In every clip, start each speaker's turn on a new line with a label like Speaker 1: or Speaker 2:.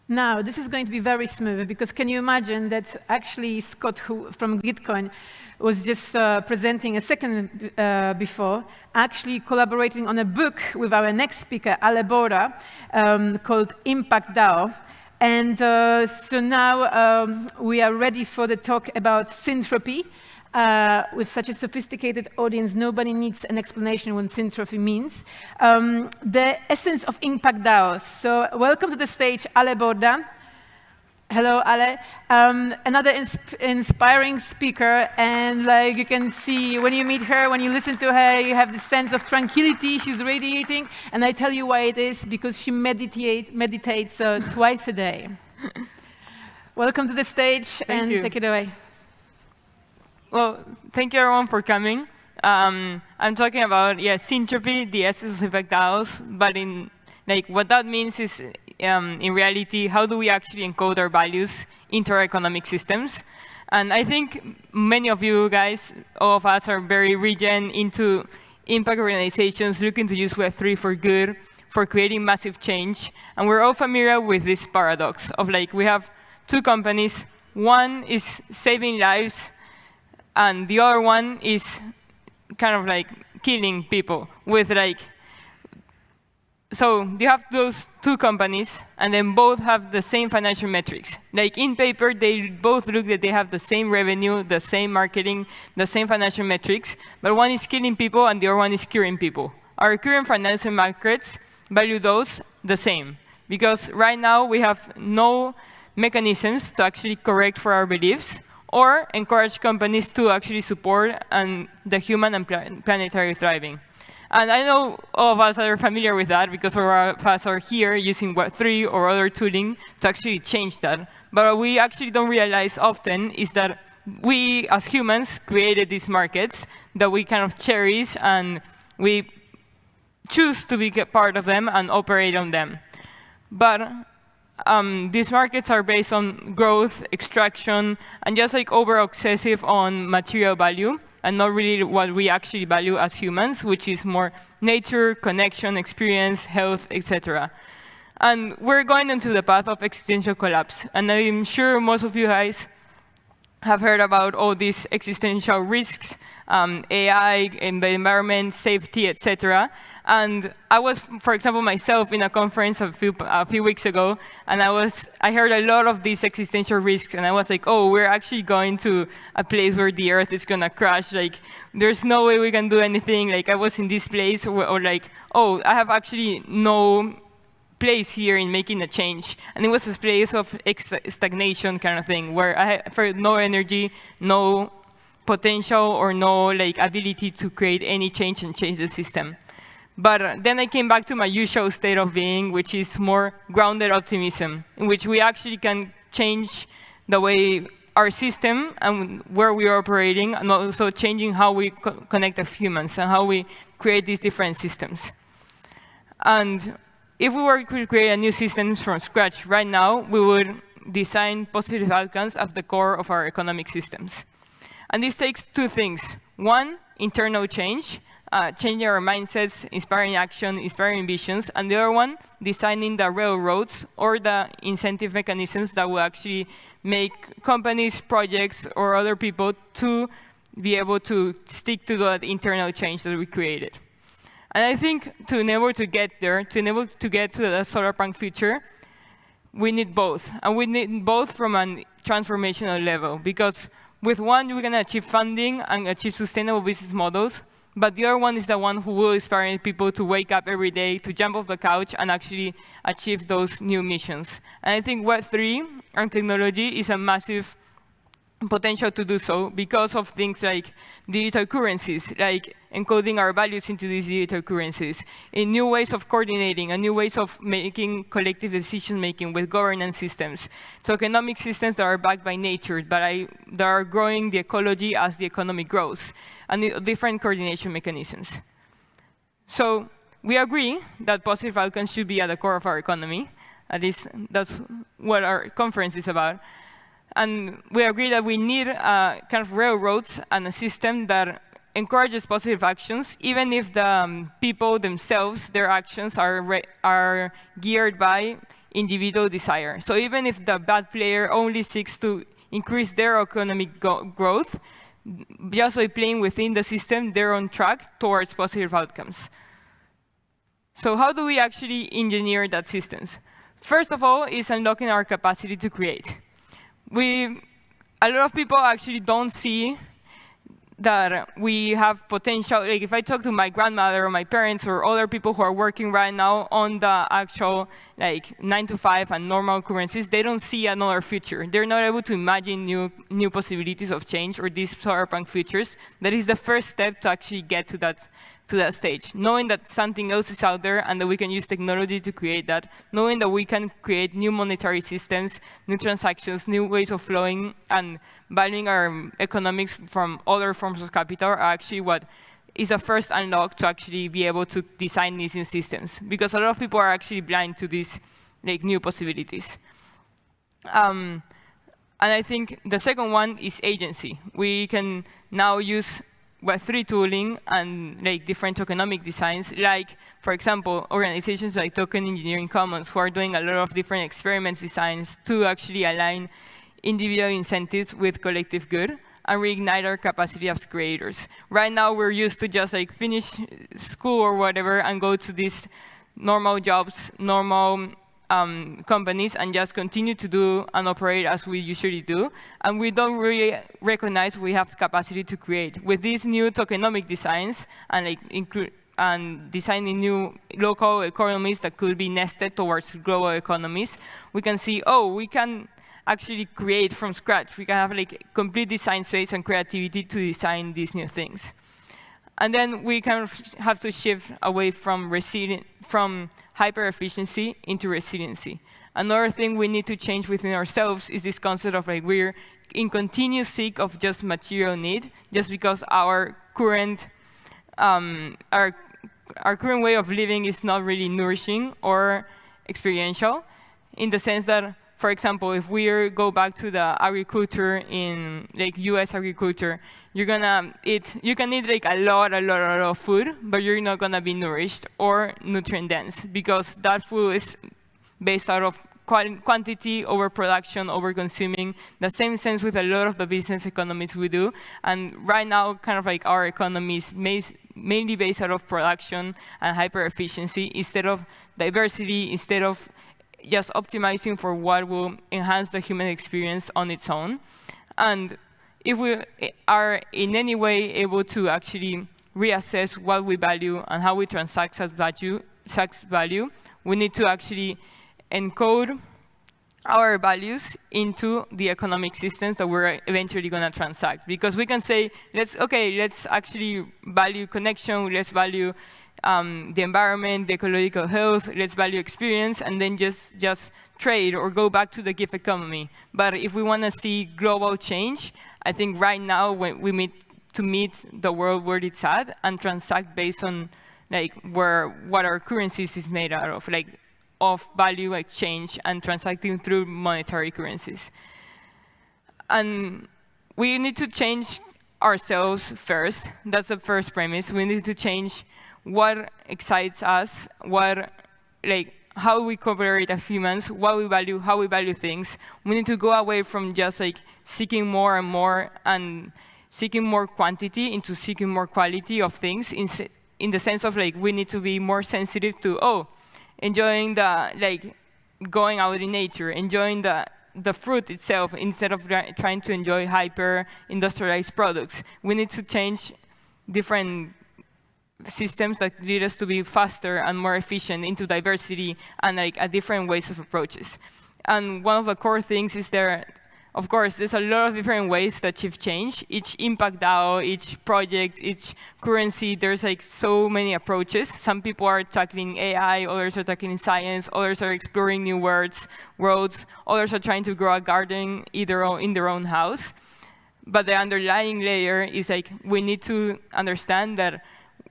Speaker 1: Now, this is going to be very smooth, because can you imagine that actually Scott, who from Gitcoin, was just presenting a second before, actually collaborating on a book with our next speaker, Borda, called ImpactDAO. And so now we are ready for the talk about Syntrophy. With such a sophisticated audience, nobody needs an explanation what Syntrophy means. The essence of ImpactDAOs. So welcome to the stage, Borda. Hello, Ale. Another inspiring speaker, and like you can see when you meet her, when you listen to her, you have this sense of tranquility she's radiating. And I tell you why it is, because she meditates twice a day. Welcome to the stage,
Speaker 2: Thank you.
Speaker 1: Take it away.
Speaker 2: Well, thank you everyone for coming. I'm talking about Syntrophy, the essence of ImpactDAOs, but what that means is in reality, how do we actually encode our values into our economic systems? And I think many of you guys, all of us, are very regen into impact organizations looking to use Web3 for good, for creating massive change. And we're all familiar with this paradox of we have two companies. One is saving lives, and the other one is kind of killing people with so you have those two companies, and then both have the same financial metrics. In paper, they both look that they have the same revenue, the same marketing, the same financial metrics, but one is killing people and the other one is curing people. Our current financial markets value those the same, because right now we have no mechanisms to actually correct for our beliefs or encourage companies to actually support the human and planetary thriving. And I know all of us are familiar with that, because all of us are here using Web3 or other tooling to actually change that. But what we actually don't realize often is that we, as humans, created these markets that we kind of cherish, and we choose to be a part of them and operate on them. But these markets are based on growth, extraction, and just over-obsessive on material value, and not really what we actually value as humans, which is more nature, connection, experience, health, etc. And we're going into the path of existential collapse. And I'm sure most of you guys have heard about all these existential risks, AI, the environment, safety, etc. And I was, for example, myself in a conference a few weeks ago, and I heard a lot of these existential risks, and I was like, oh, we're actually going to a place where the Earth is gonna crash. There's no way we can do anything. I was in this place, or oh, I have actually no place here in making a change. And it was a place of stagnation kind of thing, where I felt no energy, no potential, or no ability to create any change and change the system. But then I came back to my usual state of being, which is more grounded optimism, in which we actually can change the way our system and where we are operating, and also changing how we connect as humans and how we create these different systems. And if we were to create a new system from scratch right now, we would design positive outcomes at the core of our economic systems. And this takes two things. One, internal change, changing our mindsets, inspiring action, inspiring visions. And the other one, designing the railroads or the incentive mechanisms that will actually make companies, projects, or other people to be able to stick to that internal change that we created. And I think to enable to get there, to enable to get to the solar-punk future, we need both. And we need both from a transformational level, because with one, we're going to achieve funding and achieve sustainable business models, but the other one is the one who will inspire people to wake up every day, to jump off the couch and actually achieve those new missions. And I think Web3 and technology is a massive potential to do so, because of things like digital currencies, like encoding our values into these digital currencies, in new ways of coordinating, and new ways of making collective decision-making with governance systems, tokenomic systems that are backed by nature, but that are growing the ecology as the economy grows, and different coordination mechanisms. So we agree that positive outcomes should be at the core of our economy. At least that's what our conference is about. And we agree that we need kind of railroads and a system that encourages positive actions, even if the people themselves, their actions are geared by individual desire. So even if the bad player only seeks to increase their economic growth, just by playing within the system, they're on track towards positive outcomes. So how do we actually engineer that systems? First of all, is unlocking our capacity to create. A lot of people actually don't see that we have potential. Like if I talk to my grandmother or my parents or other people who are working right now on the actual 9-to-5 and normal currencies, they don't see another future. They're not able to imagine new possibilities of change or these cyberpunk futures. That is the first step to actually get to that stage. Knowing that something else is out there and that we can use technology to create that. Knowing that we can create new monetary systems, new transactions, new ways of flowing, and valuing our economics from other forms of capital are actually what is a first unlock to actually be able to design these new systems. Because a lot of people are actually blind to these new possibilities. And I think the second one is agency. We can now use Web3 tooling and different tokenomic designs, for example, organizations like Token Engineering Commons, who are doing a lot of different experiments designs to actually align individual incentives with collective good and reignite our capacity as creators. Right now, we're used to just finish school or whatever and go to these normal jobs, normal companies, and just continue to do and operate as we usually do. And we don't really recognize we have capacity to create. With these new tokenomic designs and designing new local economies that could be nested towards global economies, we can see, oh, we can actually create from scratch. We can have complete design space and creativity to design these new things. And then we kind of have to shift away from hyper-efficiency into resiliency. Another thing we need to change within ourselves is this concept of we're in continuous seek of just material need, just because our current way of living is not really nourishing or experiential, in the sense that, for example, if we go back to the agriculture in US agriculture, you can eat a lot of food, but you're not gonna be nourished or nutrient dense, because that food is based out of quantity over production, over consuming. The same sense with a lot of the business economies we do. And right now, kind of our economy is mainly based out of production and hyper efficiency instead of diversity, instead of just optimizing for what will enhance the human experience on its own. And if we are in any way able to actually reassess what we value and how we transact such value, we need to actually encode our values into the economic systems that we're eventually going to transact. Because we can say, let's actually value connection, let's value the environment, the ecological health, let's value experience, and then just trade or go back to the gig economy. But if we want to see global change, I think right now when we meet the world where it's at and transact based on what our currencies is made out of, of value exchange and transacting through monetary currencies. And we need to change ourselves first. That's the first premise. We need to change what excites us, how we cooperate as humans, what we value, how we value things. We need to go away from just seeking more and more and seeking more quantity into seeking more quality of things in the sense of we need to be more sensitive to, enjoying the, going out in nature, enjoying the fruit itself instead of trying to enjoy hyper-industrialized products. We need to change different systems that lead us to be faster and more efficient into diversity and different ways of approaches. And one of the core things is of course, there's a lot of different ways to achieve change. Each ImpactDAO, each project, each currency, there's so many approaches. Some people are tackling AI, others are tackling science, others are exploring new worlds, others are trying to grow a garden in their own house. But the underlying layer is we need to understand that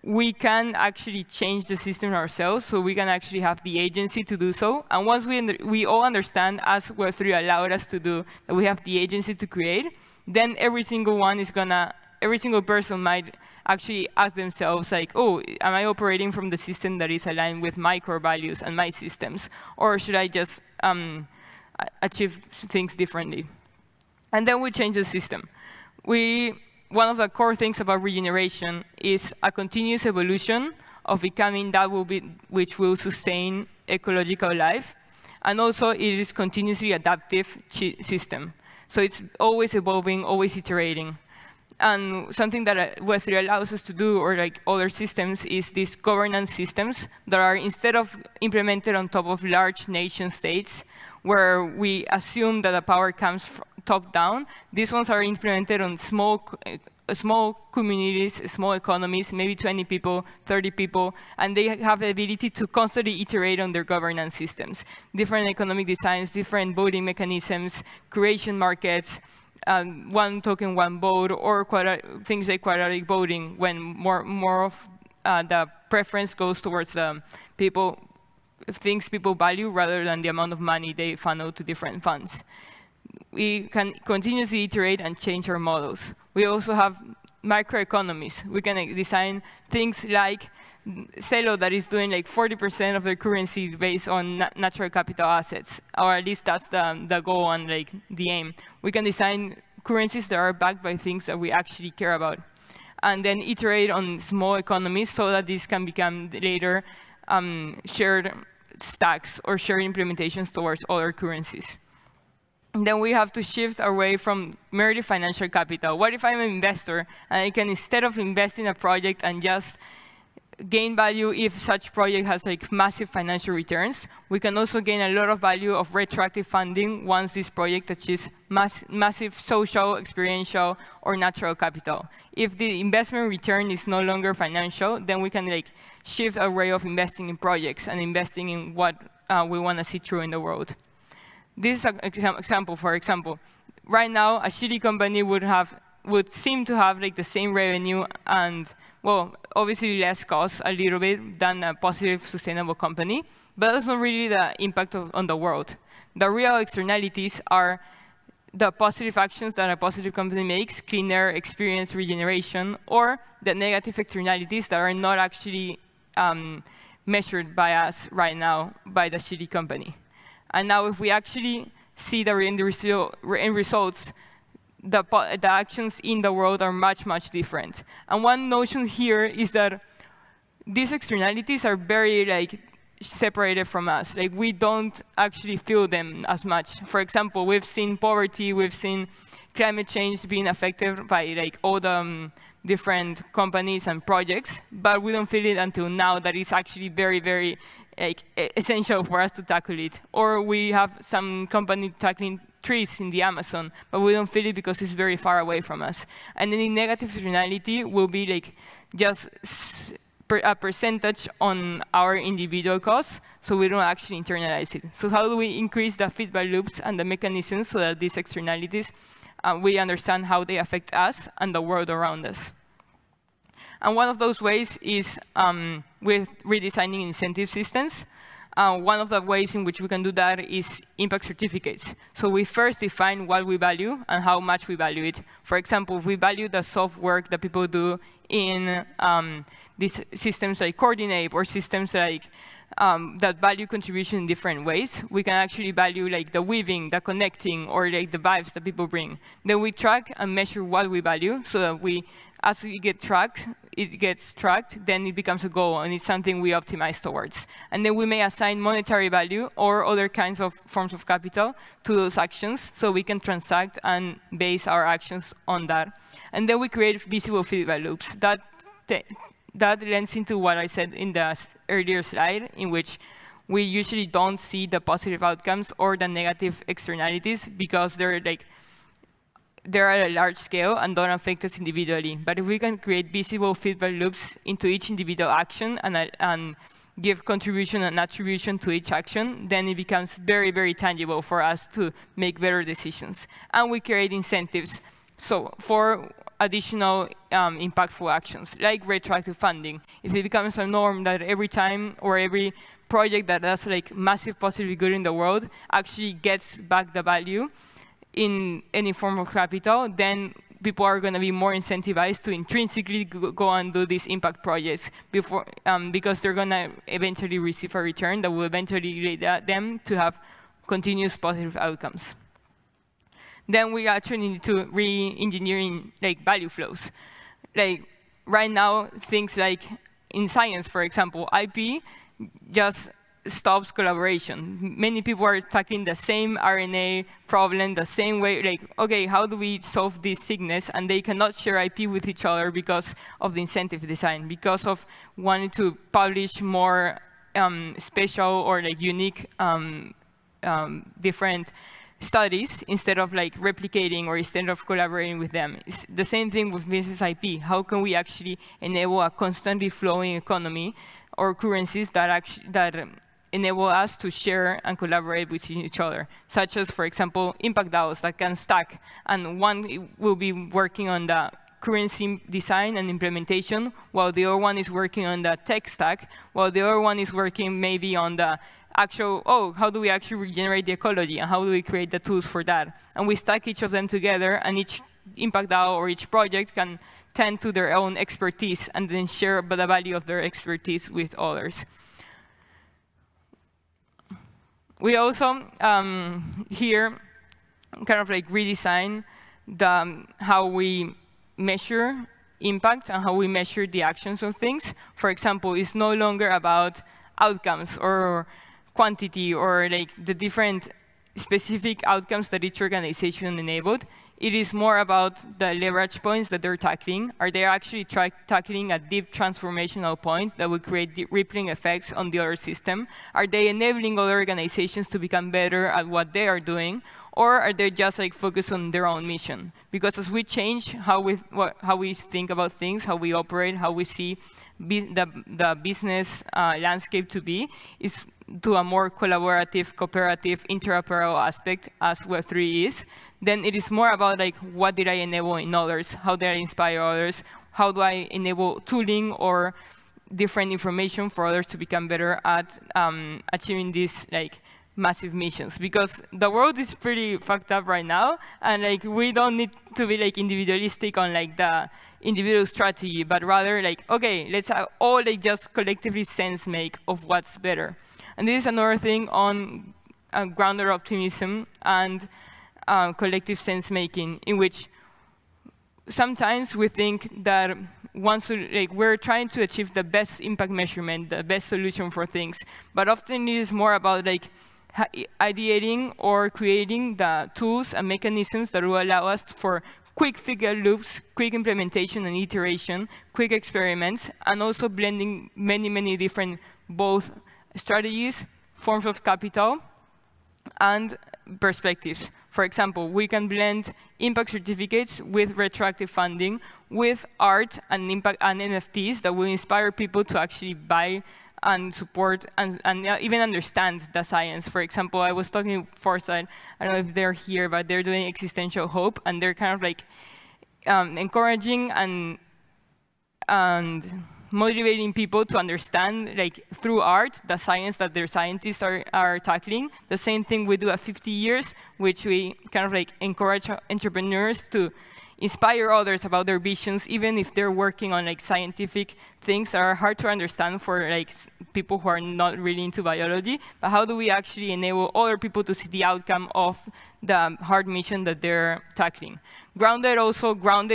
Speaker 2: we can actually change the system ourselves, so we can actually have the agency to do so. And once we all understand, as Web3 allowed us to do, that we have the agency to create, then every single person might actually ask themselves, am I operating from the system that is aligned with my core values and my systems? Or should I just achieve things differently. And then we change the system. One of the core things about regeneration is a continuous evolution of becoming that which will sustain ecological life. And also, it is continuously adaptive system. So it's always evolving, always iterating. And something that Web3 allows us to do, or like other systems, is these governance systems that are, instead of implemented on top of large nation states, where we assume that the power comes top down, these ones are implemented on small communities, small economies, maybe 20 people, 30 people, and they have the ability to constantly iterate on their governance systems. Different economic designs, different voting mechanisms, creation markets, one token, one vote, or things like quadratic voting, when more of the preference goes towards the things people value rather than the amount of money they funnel to different funds. We can continuously iterate and change our models. We also have microeconomies. We can design things like Celo, that is doing like 40% of their currency based on natural capital assets, or at least that's the goal and like the aim. We can design currencies that are backed by things that we actually care about, and then iterate on small economies so that these can become later shared stacks or shared implementations towards other currencies. And then we have to shift away from merely financial capital. What if I'm an investor and I can, instead of invest in a project and just gain value if such project has like massive financial returns, we can also gain a lot of value of retroactive funding once this project achieves massive social, experiential, or natural capital. If the investment return is no longer financial, then we can like shift our way of investing in projects and investing in what we want to see through in the world. This is an example. For example, right now, a shitty company would seem to have like the same revenue and, well, obviously less cost a little bit than a positive, sustainable company, but that's not really the impact on the world. The real externalities are the positive actions that a positive company makes, clean air, experience, regeneration, or the negative externalities that are not actually measured by us right now by the shitty company. And now if we actually see the end results, the actions in the world are much, much different. And one notion here is that these externalities are very like separated from us. Like we don't actually feel them as much. For example, we've seen poverty, we've seen climate change being affected by like all the different companies and projects, but we don't feel it until now that it's actually very, very like essential for us to tackle it. Or we have some company tackling trees in the Amazon, but we don't feel it because it's very far away from us. And then the negative externality will be like just a percentage on our individual costs, so we don't actually internalize it. So how do we increase the feedback loops and the mechanisms so that these externalities, we understand how they affect us and the world around us? And one of those ways is with redesigning incentive systems. One of the ways in which we can do that is impact certificates. So we first define what we value and how much we value it. For example, if we value the soft work that people do in these systems like Coordinate or systems like that value contribution in different ways, we can actually value like the weaving, the connecting, or like the vibes that people bring. Then we track and measure what we value so that as it gets tracked, then it becomes a goal, and it's something we optimize towards. And then we may assign monetary value or other kinds of forms of capital to those actions, so we can transact and base our actions on that. And then we create visible feedback loops. That lends into what I said in the earlier slide, in which we usually don't see the positive outcomes or the negative externalities because they're at a large scale and don't affect us individually. But if we can create visible feedback loops into each individual action and give contribution and attribution to each action, then it becomes very, very tangible for us to make better decisions. And we create incentives for additional impactful actions, like retroactive funding. If it becomes a norm that every time or every project that does like massive positive good in the world actually gets back the value in any form of capital, then people are going to be more incentivized to intrinsically go and do these impact projects because they're going to eventually receive a return that will eventually lead them to have continuous positive outcomes. Then we actually need to re-engineering like value flows. Like right now, things like in science, for example, IP just stops collaboration. Many people are tackling the same RNA problem the same way, like, okay, how do we solve this sickness? And they cannot share IP with each other because of the incentive design, because of wanting to publish more special or like unique different studies instead of like replicating or instead of collaborating with them. It's the same thing with business IP. How can we actually enable a constantly flowing economy or currencies that enable us to share and collaborate with each other, such as, for example, ImpactDAOs that can stack. And one will be working on the currency design and implementation, while the other one is working on the tech stack, while the other one is working maybe on the actual, how do we actually regenerate the ecology, and how do we create the tools for that? And we stack each of them together, and each ImpactDAO or each project can tend to their own expertise and then share the value of their expertise with others. We also here kind of like redesign how we measure impact and how we measure the actions of things. For example, it's no longer about outcomes or quantity or like the different specific outcomes that each organization enabled. It is more about the leverage points that they're tackling. Are they actually tackling a deep transformational point that will create rippling effects on the other system? Are they enabling other organizations to become better at what they are doing? Or are they just like focused on their own mission? Because as we change how we think about things, how we operate, how we see the business landscape to be, is to a more collaborative, cooperative, interoperable aspect as Web3 is, then it is more about like what did I enable in others, how did I inspire others, how do I enable tooling or different information for others to become better at achieving these like massive missions. Because the world is pretty fucked up right now, and like we don't need to be like individualistic on like the individual strategy, but rather like, okay, let's all like just collectively sense make of what's better. And this is another thing on grounded optimism and collective sense-making, in which sometimes we think that we're trying to achieve the best impact measurement, the best solution for things, but often it is more about like ideating or creating the tools and mechanisms that will allow us for quick feedback loops, quick implementation and iteration, quick experiments, and also blending many different both strategies, forms of capital, and perspectives. For example, we can blend impact certificates with retroactive funding, with art and impact and NFTs that will inspire people to actually buy and support and even understand the science. For example, I was talking to Foresight, I don't know if they're here, but they're doing existential hope, and they're kind of like encouraging and motivating people to understand, like through art, the science that their scientists are tackling. The same thing we do at 50 years, which we kind of like encourage entrepreneurs to inspire others about their visions, even if they're working on like scientific things that are hard to understand for like people who are not really into biology. But how do we actually enable other people to see the outcome of the hard mission that they're tackling? Grounded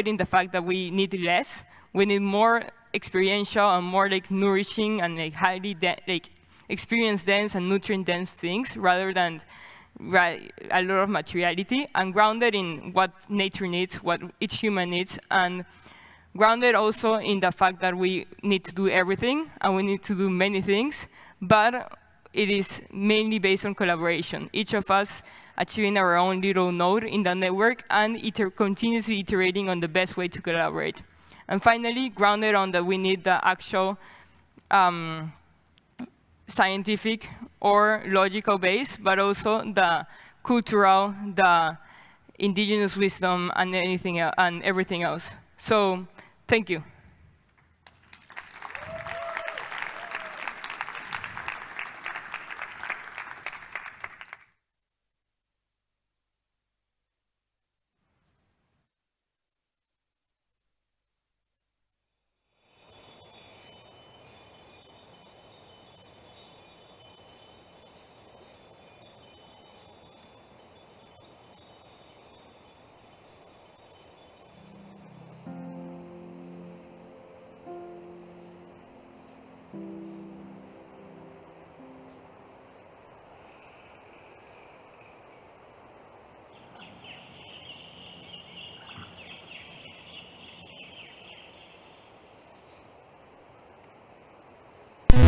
Speaker 2: in the fact that we need less, we need more experiential and more like nourishing and like highly like experience dense and nutrient dense things rather than a lot of materiality, and grounded in what nature needs, what each human needs, and grounded also in the fact that we need to do everything and we need to do many things, but it is mainly based on collaboration. Each of us achieving our own little node in the network and continuously iterating on the best way to collaborate. And finally, grounded on that we need the actual scientific or logical base, but also the cultural, the indigenous wisdom, and everything else. So, thank you.